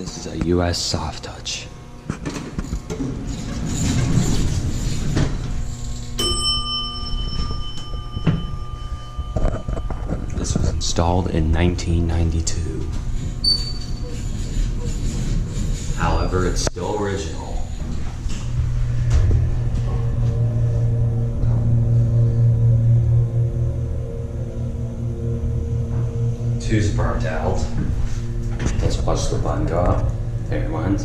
This is a US soft touch. This was installed in 1992. However, it's still original. Two's burnt out. Let's watch the button go up. There it went.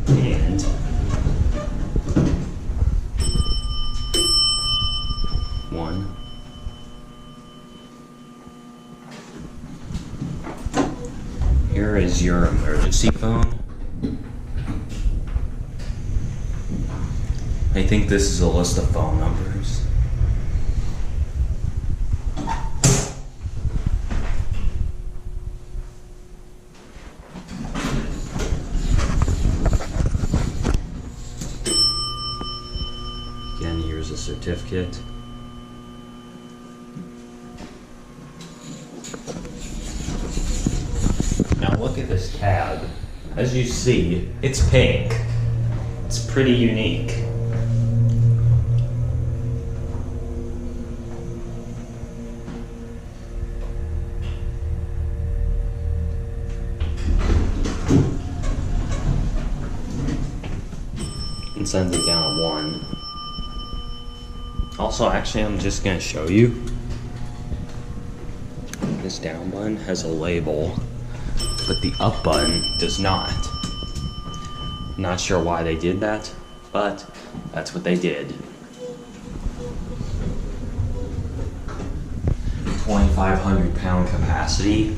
And one. Here is your emergency phone. I think this is a list of phone numbers. Again, here's a certificate. Now look at this tab. As you see, it's pink. It's pretty unique. And sends it down a 1. Also, actually, I'm just gonna show you. This down button has a label, but the up button does not. Not sure why they did that, but that's what they did. 2,500 pound capacity.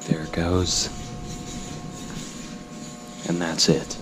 There it goes. And that's it.